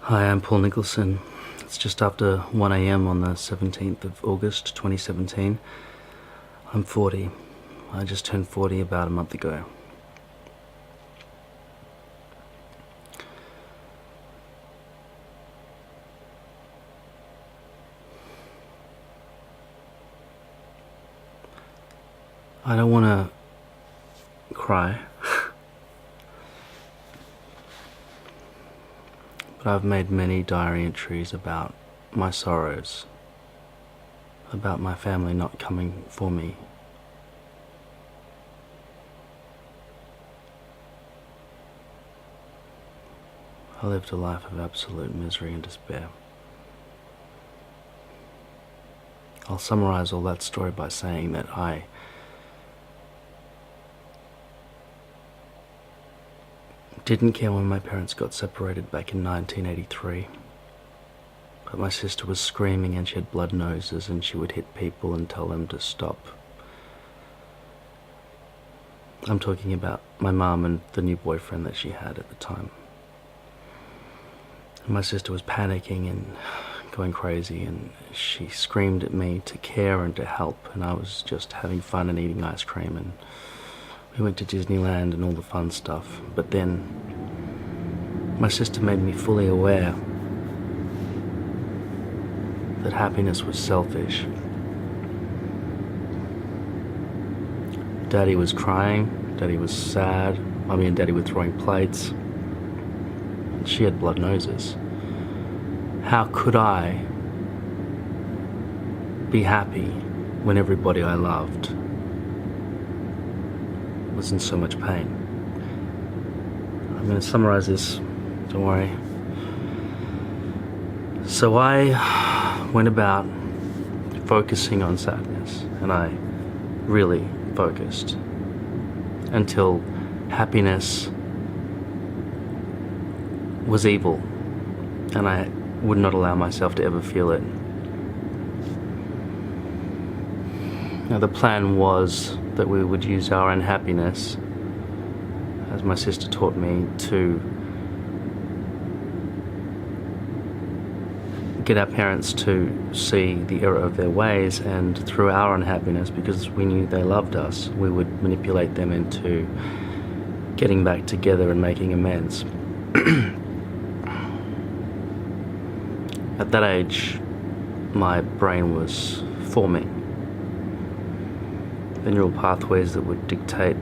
Hi, I'm Paul Nicholson. It's just after 1 a.m. on the 17th of August 2017. I'm 40. I just turned 40 about a month ago. I don't want to cry, but I've made many diary entries about my sorrows, about my family not coming for me. I lived a life of absolute misery and despair. I'll summarize all that story by saying that I didn't care when my parents got separated back in 1983. But my sister was screaming and she had blood noses and she would hit people and tell them to stop. I'm talking about my mum and the new boyfriend that she had at the time. And my sister was panicking and going crazy, and she screamed at me to care and to help, and I was just having fun and eating ice cream, and we went to Disneyland and all the fun stuff. But then my sister made me fully aware that happiness was selfish. Daddy was crying, Daddy was sad, Mummy and Daddy were throwing plates, and she had blood noses. How could I be happy when everybody I loved was in so much pain? I'm going to summarize this, don't worry. So I went about focusing on sadness, and I really focused until happiness was evil, and I would not allow myself to ever feel it. Now, the plan was that we would use our unhappiness, as my sister taught me, to get our parents to see the error of their ways, and through our unhappiness, because we knew they loved us, we would manipulate them into getting back together and making amends. At that age, my brain was forming the neural pathways that would dictate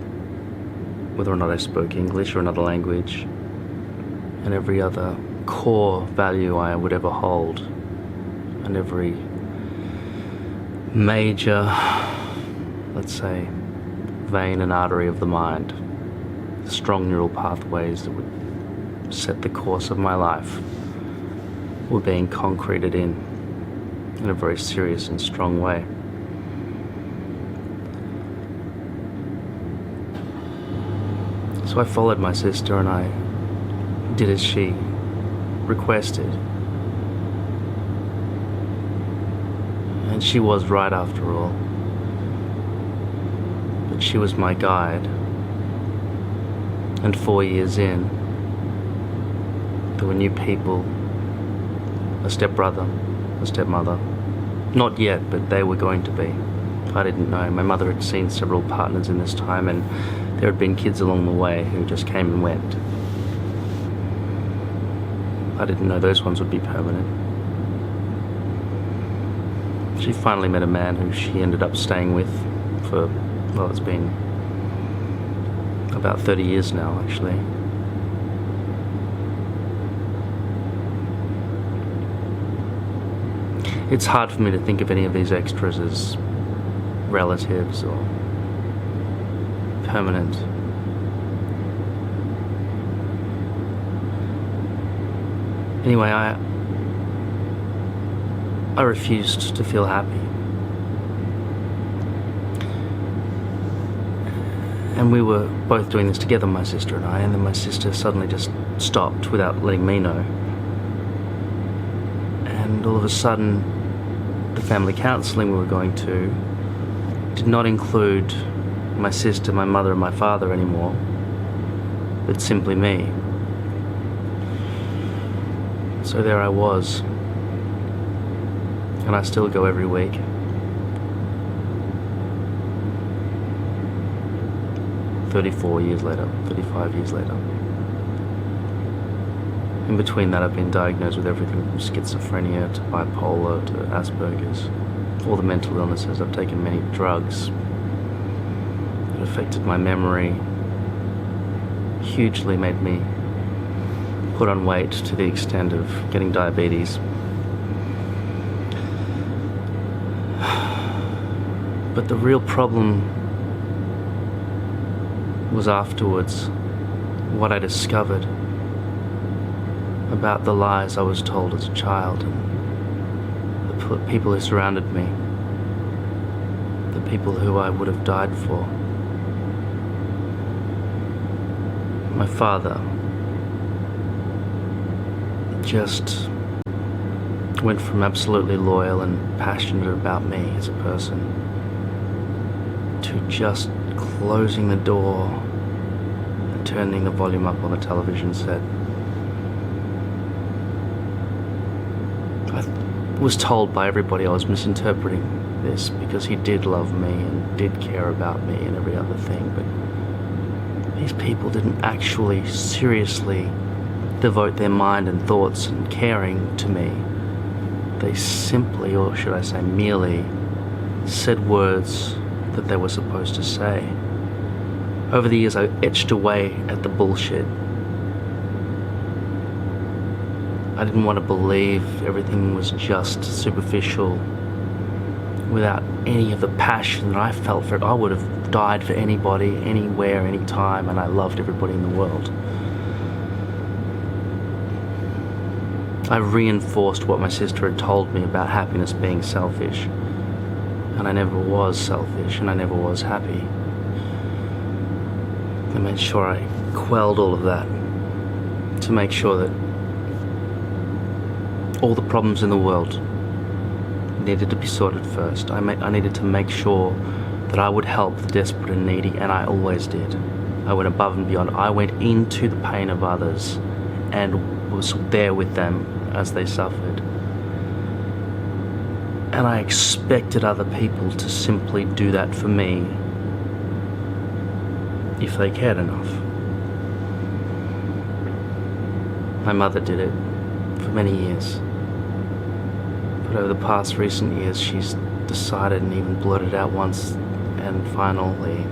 whether or not I spoke English or another language, and every other core value I would ever hold, and every major, let's say, vein and artery of the mind, strong neural pathways that would set the course of my life, were being concreted in a very serious and strong way. So I followed my sister and I did as she requested. And she was right after all. But she was my guide. And 4 years in, there were new people, a stepbrother, a stepmother. Not yet, but they were going to be. I didn't know. My mother had seen several partners in this time, and there had been kids along the way who just came and went. I didn't know those ones would be permanent. She finally met a man who she ended up staying with for, well, it's been about 30 years now, actually. It's hard for me to think of any of these extras as relatives or permanent. Anyway, I refused to feel happy. And we were both doing this together, my sister and I, and then my sister suddenly just stopped without letting me know. And all of a sudden, the family counselling we were going to did not include my sister, my mother and my father anymore, but simply me. So there I was, and I still go every week. "34 years later, 35 years later. In between that, I've been diagnosed with everything from schizophrenia to bipolar to Asperger's, all the mental illnesses. I've taken many drugs. It affected my memory, hugely made me put on weight to the extent of getting diabetes. But the real problem was afterwards, what I discovered about the lies I was told as a child and the people who surrounded me, the people who I would have died for. My father just went from absolutely loyal and passionate about me as a person to just closing the door and turning the volume up on the television set. I was told by everybody I was misinterpreting this because he did love me and did care about me and every other thing, but these people didn't actually seriously devote their mind and thoughts and caring to me. They simply, or should I say merely, said words that they were supposed to say. Over the years, I etched away at the bullshit. I didn't want to believe everything was just superficial without any of the passion that I felt for it. I would have died for anybody, anywhere, anytime, and I loved everybody in the world. I reinforced what my sister had told me about happiness being selfish. And I never was selfish, and I never was happy. I made sure I quelled all of that to make sure that all the problems in the world needed to be sorted first. I needed to make sure that I would help the desperate and needy, and I always did. I went above and beyond. I went into the pain of others and was there with them as they suffered. And I expected other people to simply do that for me if they cared enough. My mother did it for many years. But over the past recent years, she's decided and even blurted out once and finally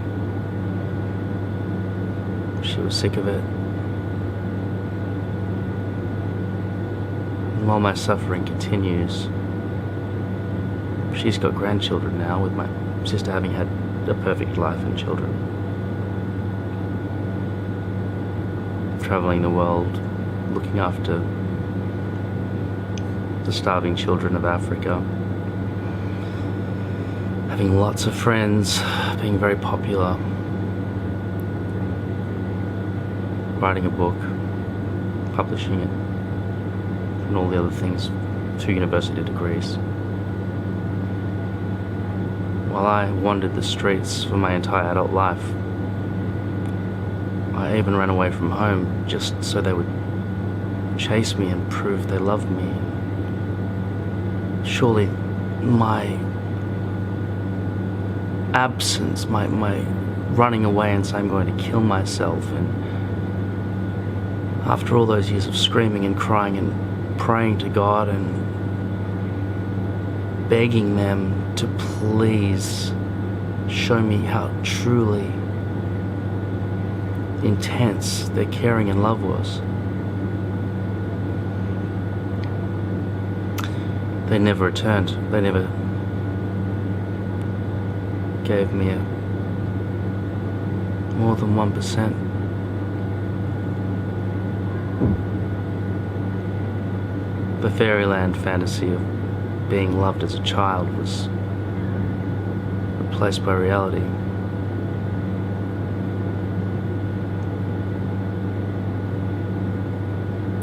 she was sick of it. And while my suffering continues, she's got grandchildren now, with my sister having had a perfect life and children. Traveling the world, looking after the starving children of Africa. Having lots of friends, being very popular. Writing a book, publishing it, and all the other things, 2 university degrees. While I wandered the streets for my entire adult life, I even ran away from home just so they would chase me and prove they loved me. Surely my absence, my running away and saying I'm going to kill myself, and after all those years of screaming and crying and praying to God and begging them to please show me how truly intense their caring and love was, they never returned. They never gave me a more than 1%. The fairyland fantasy of being loved as a child was replaced by reality.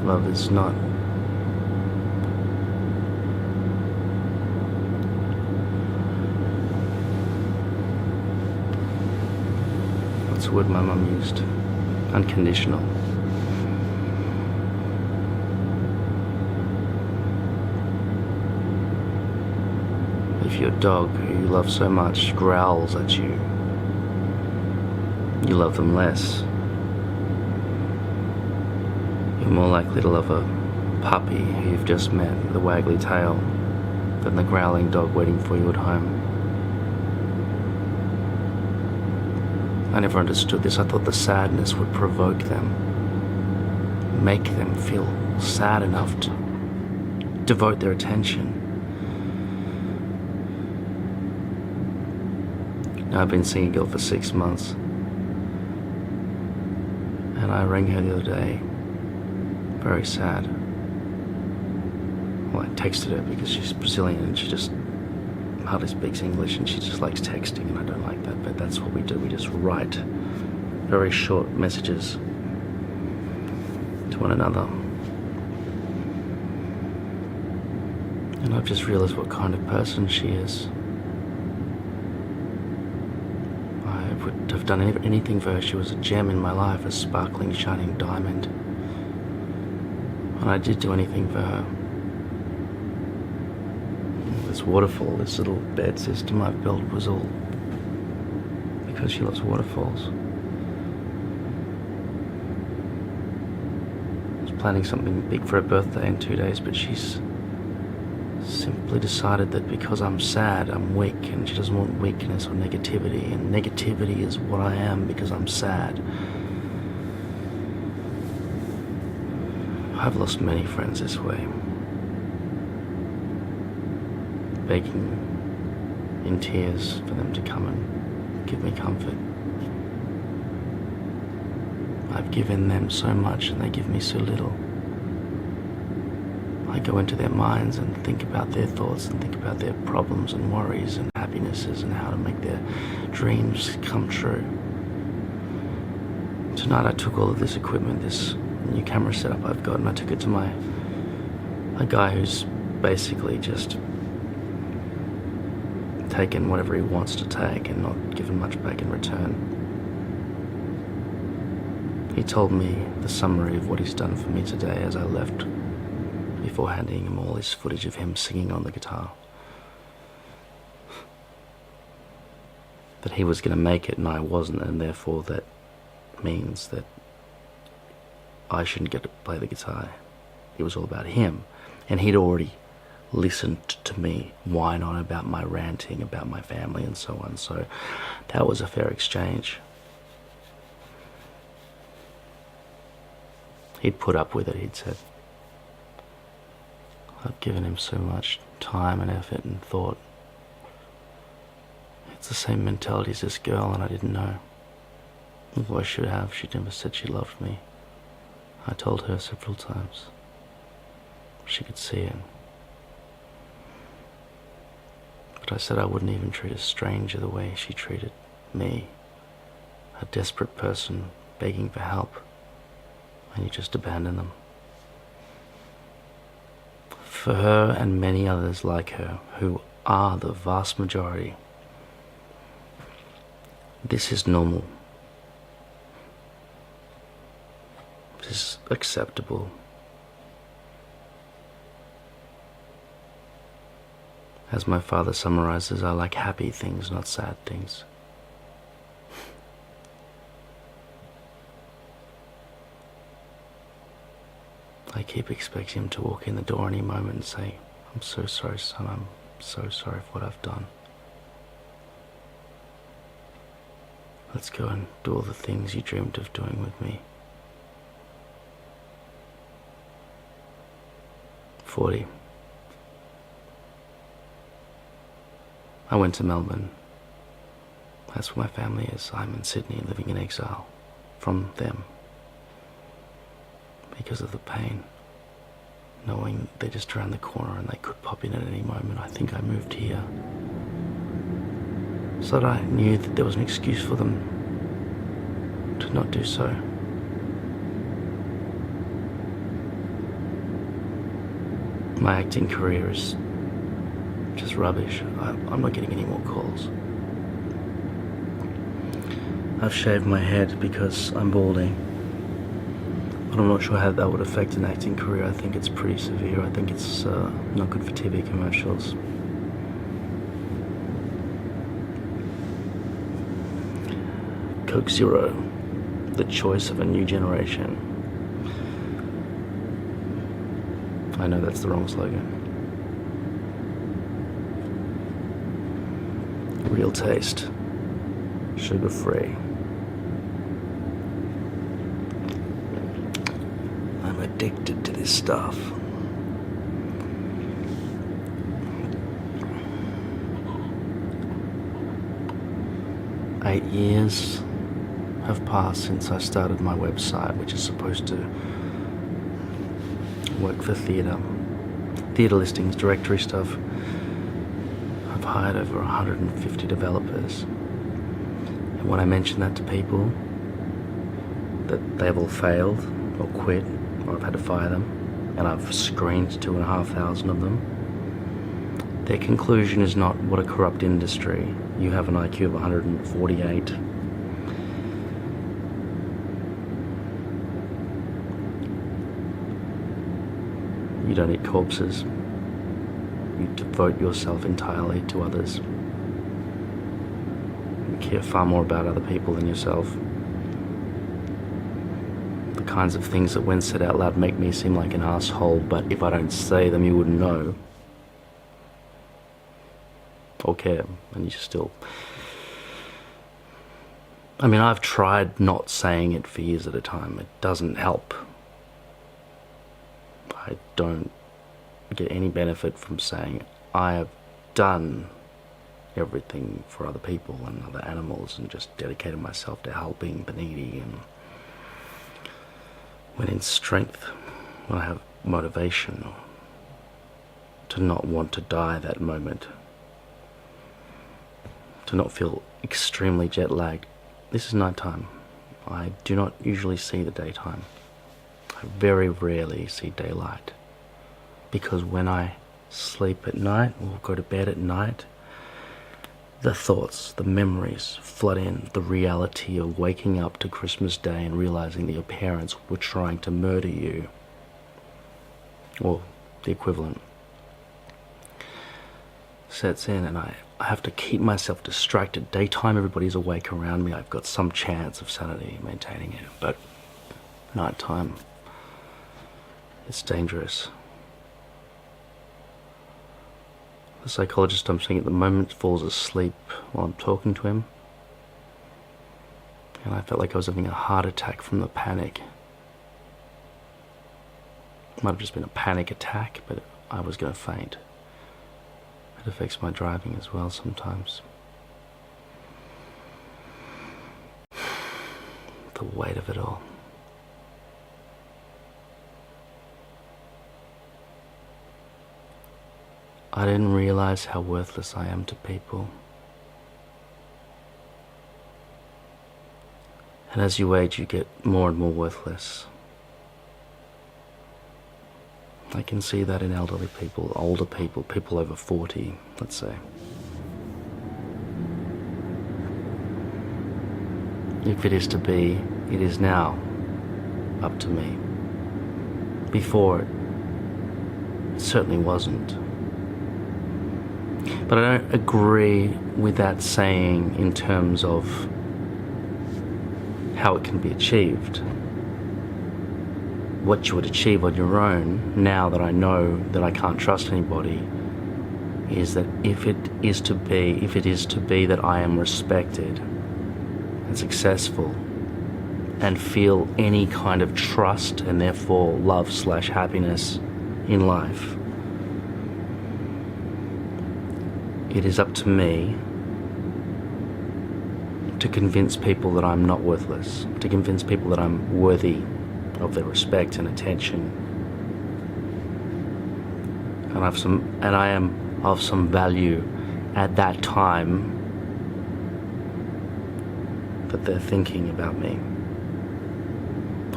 Love is not what's the word my mum used? Unconditional. your dog, who you love so much, growls at you, you love them less. You're more likely to love a puppy who you've just met with a waggly tail than the growling dog waiting for you at home. I never understood this. I thought the sadness would provoke them, make them feel sad enough to devote their attention. Now, I've been seeing a girl for 6 months, and I rang her the other day, very sad. Well, I texted her because she's Brazilian and she just hardly speaks English and she just likes texting, and I don't like that, but that's what we do. We just write very short messages to one another. And I've just realized what kind of person she is. I would have done anything for her. She was a gem in my life, a sparkling, shining diamond. And I did do anything for her. This waterfall, this little bed system I've built was all because she loves waterfalls. I was planning something big for her birthday in 2 days, but she's simply decided that because I'm sad, I'm weak, and she doesn't want weakness or negativity, and negativity is what I am because I'm sad. I've lost many friends this way, begging in tears for them to come and give me comfort. I've given them so much and they give me so little. I go into their minds and think about their thoughts and think about their problems and worries and happinesses and how to make their dreams come true. Tonight I took all of this equipment, this new camera setup I've got, and I took it to a guy who's basically just taken whatever he wants to take and not given much back in return. He told me the summary of what he's done for me today as I left, before handing him all this footage of him singing on the guitar. That he was going to make it and I wasn't, and therefore that means that I shouldn't get to play the guitar. It was all about him, and he'd already listened to me whine on about my ranting about my family and so on, so that was a fair exchange. He'd put up with it, he'd said. I've given him so much time and effort and thought. It's the same mentality as this girl, and I didn't know. Although I should have. She never said she loved me. I told her several times. She could see it. But I said I wouldn't even treat a stranger the way she treated me. A desperate person begging for help, and you just abandon them. For her and many others like her, who are the vast majority, this is normal. This is acceptable. As my father summarizes, I like happy things, not sad things. I keep expecting him to walk in the door any moment and say, "I'm so sorry, son, I'm so sorry for what I've done. Let's go and do all the things you dreamed of doing with me." 40. I went to Melbourne. That's where my family is. I'm in Sydney, living in exile from them. Because of the pain, knowing they're just around the corner and they could pop in at any moment, I think I moved here so that I knew that there was an excuse for them to not do so. My acting career is just rubbish. I'm not getting any more calls. I've shaved my head because I'm balding. But I'm not sure how that would affect an acting career. I think it's pretty severe. I think it's not good for TV commercials. Coke Zero, the choice of a new generation. I know that's the wrong slogan. Real taste, sugar-free. I'm addicted to this stuff. Eight years have passed since I started my website, which is supposed to work for theatre listings, directory stuff. I've hired over 150 developers, and when I mention that to people, that they've all failed or quit, or I've had to fire them, and I've screened 2,500 of them, their conclusion is not, what a corrupt industry, you have an IQ of 148. You don't eat corpses. You devote yourself entirely to others. You care far more about other people than yourself. The kinds of things that when said out loud make me seem like an asshole, but if I don't say them you wouldn't know. Or care, and you still... I mean, I've tried not saying it for years at a time. It doesn't help. I don't get any benefit from saying I have done everything for other people and other animals and just dedicated myself to helping the needy, and when in strength, when I have motivation to not want to die that moment, to not feel extremely jet lagged. This is nighttime. I do not usually see the daytime. I very rarely see daylight, because when I sleep at night or go to bed at night, the thoughts, the memories flood in, the reality of waking up to Christmas Day and realizing that your parents were trying to murder you, or the equivalent, sets in, and I have to keep myself distracted. Daytime, everybody's awake around me. I've got some chance of sanity maintaining it, but nighttime, it's dangerous. The psychologist I'm seeing at the moment falls asleep while I'm talking to him, and I felt like I was having a heart attack from the panic. It might have just been a panic attack, but I was going to faint. It affects my driving as well sometimes. The weight of it all. I didn't realize how worthless I am to people. And as you age, you get more and more worthless. I can see that in elderly people, older people, people over 40, let's say. If it is to be, it is now up to me. Before, it certainly wasn't. But I don't agree with that saying in terms of how it can be achieved. What you would achieve on your own, now that I know that I can't trust anybody, is that if it is to be that I am respected and successful and feel any kind of trust and therefore love/happiness in life, it is up to me to convince people that I'm not worthless, to convince people that I'm worthy of their respect and attention, and I am of some value at that time that they're thinking about me,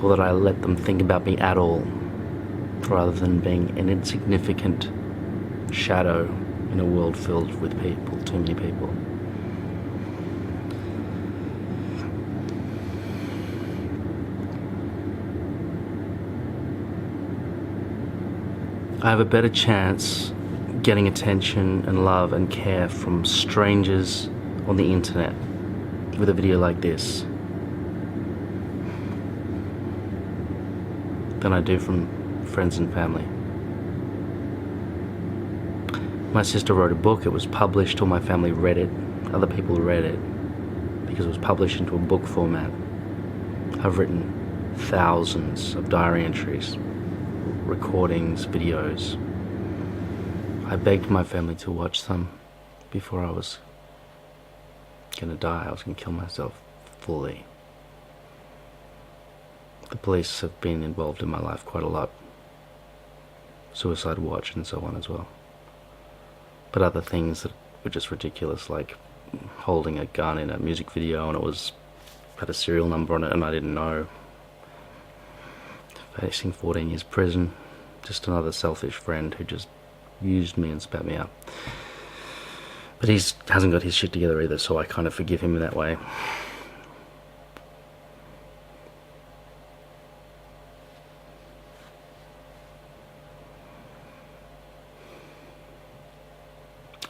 or that I let them think about me at all, rather than being an insignificant shadow in a world filled with people, too many people. I have a better chance getting attention and love and care from strangers on the internet with a video like this than I do from friends and family. My sister wrote a book, it was published, all my family read it, other people read it, because it was published into a book format. I've written thousands of diary entries, recordings, videos. I begged my family to watch them before I was gonna die. I was gonna kill myself fully. The police have been involved in my life quite a lot. Suicide watch and so on as well. But other things that were just ridiculous, like holding a gun in a music video and it had a serial number on it and I didn't know. Facing 14 years prison. Just another selfish friend who just used me and spat me out. But he hasn't got his shit together either, so I kind of forgive him in that way.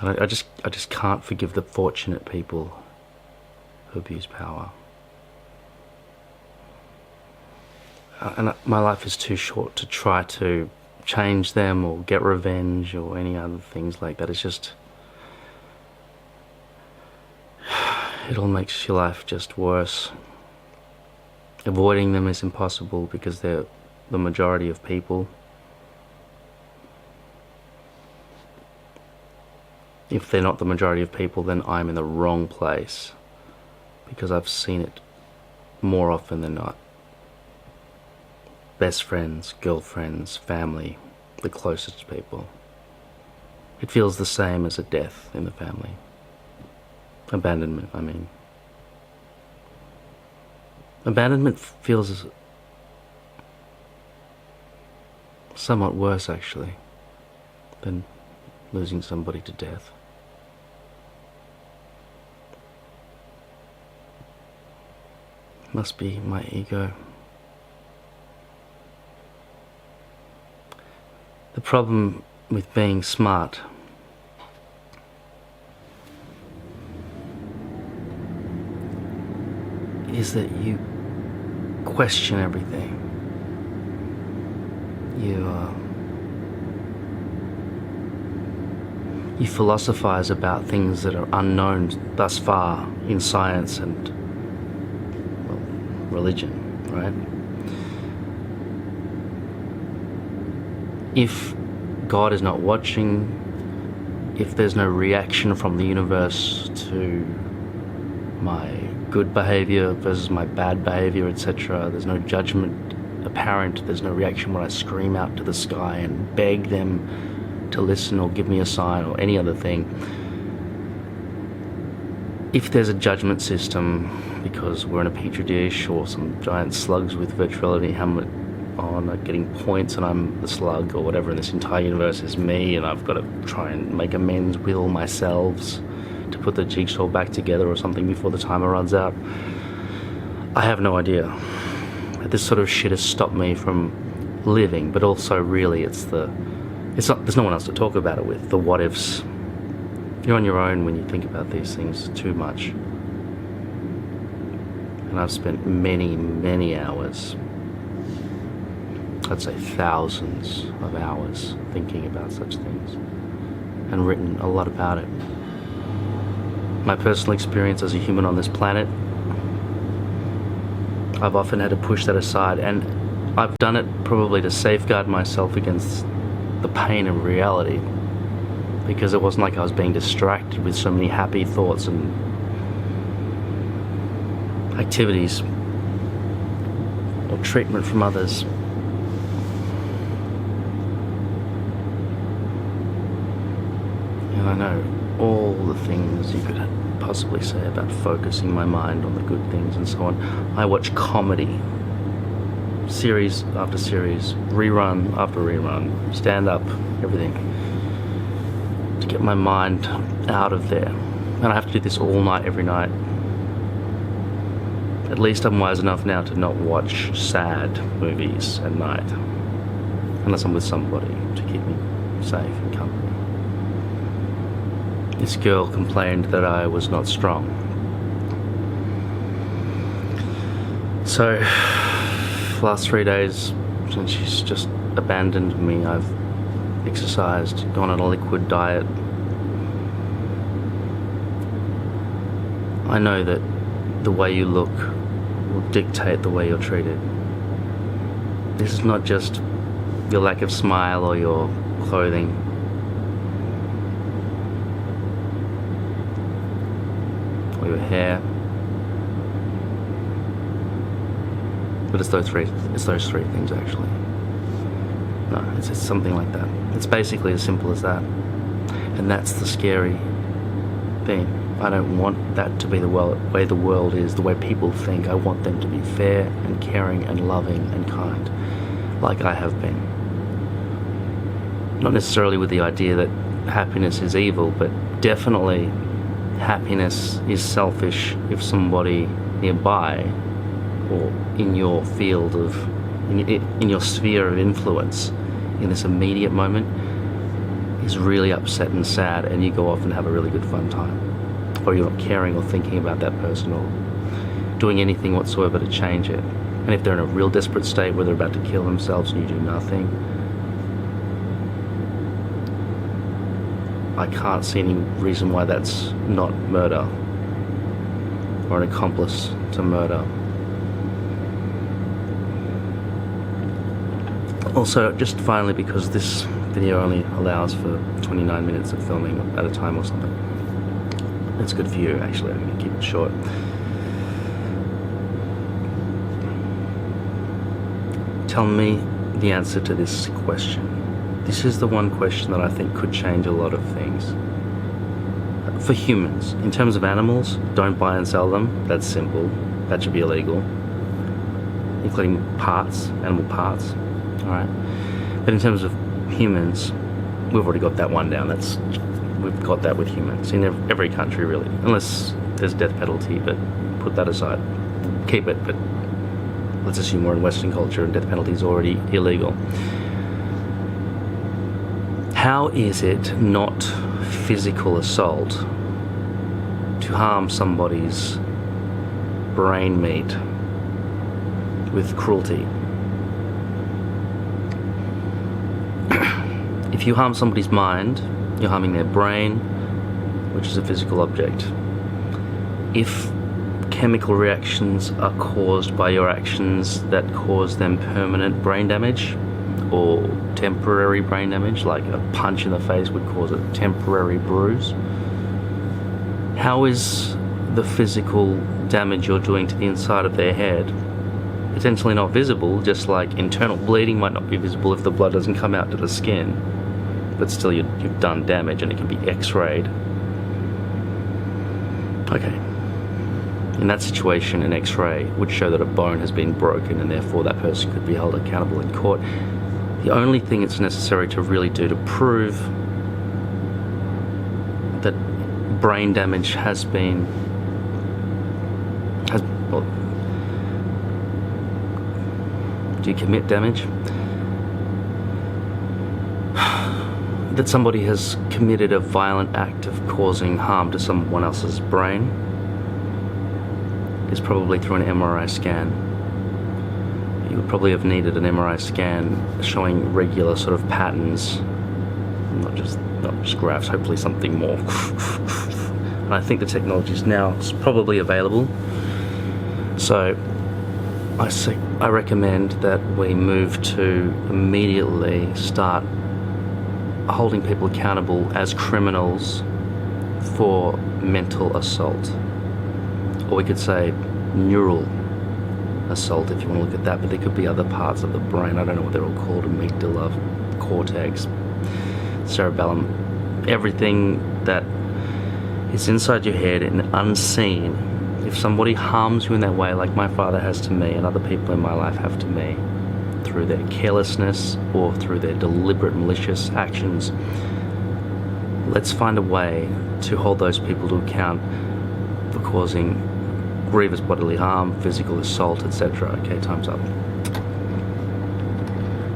And I just can't forgive the fortunate people who abuse power. And my life is too short to try to change them or get revenge or any other things like that. It's just, it all makes your life just worse. Avoiding them is impossible because they're the majority of people. If they're not the majority of people, then I'm in the wrong place, because I've seen it more often than not. Best friends, girlfriends, family, the closest people. It feels the same as a death in the family. Abandonment, I mean. Abandonment feels somewhat worse, actually, than losing somebody to death. Must be my ego. The problem with being smart is that you question everything. You philosophize about things that are unknown thus far in science and, well, religion, right? If God is not watching, if there's no reaction from the universe to my good behavior versus my bad behavior, etc., there's no judgment apparent, there's no reaction when I scream out to the sky and beg them to listen or give me a sign or any other thing. If there's a judgment system, because we're in a petri dish or some giant slugs with virtuality helmet on are getting points and I'm the slug or whatever, and this entire universe is me and I've got to try and make amends, will myself to put the jigsaw back together or something before the timer runs out. I have no idea. This sort of shit has stopped me from living, but also really there's no one else to talk about it with. The what ifs. You're on your own when you think about these things too much. And I've spent many, many hours, I'd say thousands of hours, thinking about such things and written a lot about it. My personal experience as a human on this planet, I've often had to push that aside, and I've done it probably to safeguard myself against the pain of reality, because it wasn't like I was being distracted with so many happy thoughts and activities or treatment from others. And I know all the things you could possibly say about focusing my mind on the good things and so on. I watch comedy, series after series, rerun after rerun, stand up, everything, to get my mind out of there. And I have to do this all night, every night. At least I'm wise enough now to not watch sad movies at night, unless I'm with somebody to keep me safe and company. This girl complained that I was not strong. So, last 3 days, since she's just abandoned me. I've exercised, gone on a liquid diet. I know that the way you look will dictate the way you're treated. This is not just your lack of smile or your clothing. Or your hair. But it's those three things actually. No, it's something like that. It's basically as simple as that. And that's the scary thing. I don't want that to be the way the world is, the way people think. I want them to be fair and caring and loving and kind, like I have been. Not necessarily with the idea that happiness is evil, but definitely happiness is selfish if somebody nearby or in your field of, in your sphere of influence, in this immediate moment, is really upset and sad, and you go off and have a really good fun time. Or you're not caring or thinking about that person or doing anything whatsoever to change it. And if they're in a real desperate state where they're about to kill themselves and you do nothing, I can't see any reason why that's not murder or an accomplice to murder. Also, just finally, because this video only allows for 29 minutes of filming at a time or something, it's good for you, actually. I'm going to keep it short. Tell me the answer to this question. This is the one question that I think could change a lot of things. For humans, in terms of animals, don't buy and sell them. That's simple. That should be illegal. Including parts, animal parts. Alright. But in terms of humans, we've already got that one down. We've got that with humans in every country, really, unless there's death penalty, but put that aside. Keep it, but let's assume we're in Western culture and death penalty is already illegal. How is it not physical assault to harm somebody's brain meat with cruelty? If you harm somebody's mind, you're harming their brain, which is a physical object. If chemical reactions are caused by your actions that cause them permanent brain damage or temporary brain damage, like a punch in the face would cause a temporary bruise, how is the physical damage you're doing to the inside of their head potentially not visible, just like internal bleeding might not be visible if the blood doesn't come out to the skin? But still you've done damage and it can be x-rayed. Okay. In that situation, an x-ray would show that a bone has been broken and therefore that person could be held accountable in court. The only thing it's necessary to really do to prove that brain damage has been... do you commit damage? That somebody has committed a violent act of causing harm to someone else's brain is probably through an MRI scan. You would probably have needed an MRI scan showing regular sort of patterns, not just graphs, hopefully something more. And I think the technology is now probably available. So I recommend that we move to immediately start holding people accountable as criminals for mental assault. Or we could say neural assault if you want to look at that, but there could be other parts of the brain. I don't know what they're all called: amygdala, cortex, cerebellum, everything that is inside your head and unseen. If somebody harms you in that way, like my father has to me and other people in my life have to me, through their carelessness or through their deliberate malicious actions, let's find a way to hold those people to account for causing grievous bodily harm, physical assault, etc. Okay, time's up.